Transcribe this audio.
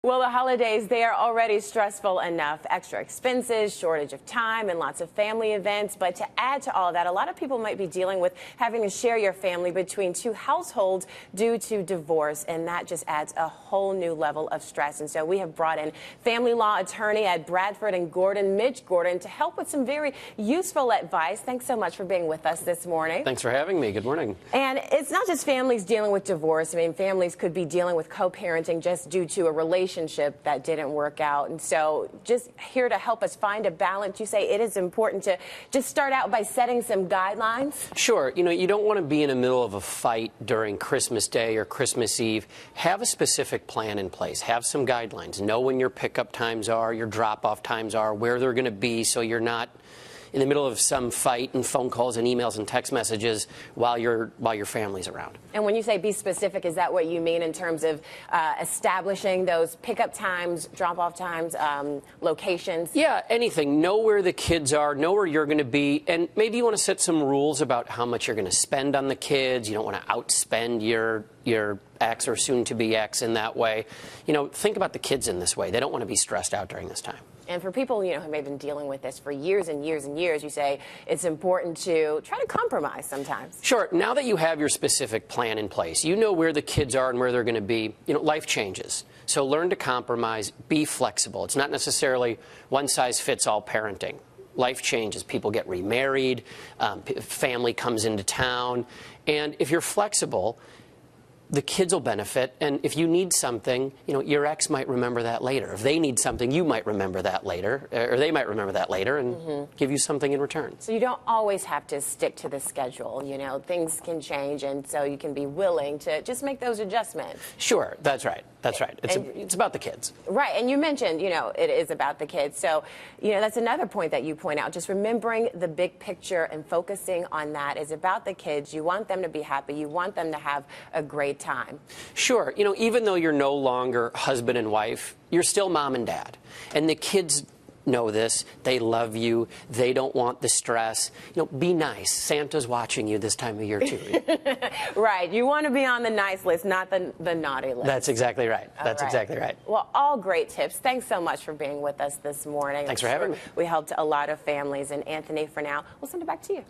Well, the holidays, they are already stressful enough. Extra expenses, shortage of time, and lots of family events. But to add to all of that, a lot of people might be dealing with having to share your family between two households due to divorce, and that just adds a whole new level of stress. And so we have brought in family law attorney at Bradford and Gordon, Mitch Gordon, to help with some very useful advice. Thanks so much for being with us this morning. Thanks for having me. Good morning. And it's not just families dealing with divorce. I mean, families could be dealing with co-parenting just due to a relationship that didn't work out. And so just here to help us find a balance, you say it is important to just start out by setting some guidelines? Sure. You know, you don't want to be in the middle of a fight during Christmas Day or Christmas Eve. Have a specific plan in place. Have some guidelines. Know when your pickup times are, your drop-off times are, where they're going to be, so you're not in the middle of some fight and phone calls and emails and text messages while your family's around. And when you say be specific, is that what you mean in terms of establishing those pickup times, drop-off times, locations? Yeah, anything. Know where the kids are, know where you're going to be, and maybe you want to set some rules about how much you're going to spend on the kids. You don't want to outspend your ex or soon-to-be ex in that way. You know, think about the kids in this way. They don't want to be stressed out during this time. And for people, you know, who may have been dealing with this for years and years and years, you say it's important to try to compromise sometimes. Sure. Now that you have your specific plan in place, you know where the kids are and where they're going to be, you know, life changes. So learn to compromise, be flexible. It's not necessarily one-size-fits-all parenting. Life changes. People get remarried, family comes into town, and if you're flexible, the kids will benefit, and if you need something, you know, your ex might remember that later. If they need something, you might remember that later, or they might remember that later and give you something in return. So you don't always have to stick to the schedule, you know, things can change, and so you can be willing to just make those adjustments. Sure, that's right, that's right. It's about the kids. Right, and you mentioned, you know, it is about the kids, so, you know, that's another point that you point out, just remembering the big picture and focusing on that is about the kids. You want them to be happy, you want them to have a great time. Sure. You know, even though you're no longer husband and wife, you're still mom and dad. And the kids know this. They love you. They don't want the stress. You know, be nice. Santa's watching you this time of year, too. Right. You want to be on the nice list, not the naughty list. That's exactly right. That's exactly right. Well, all great tips. Thanks so much for being with us this morning. Thanks for having me. We helped a lot of families. And Anthony, for now, we'll send it back to you.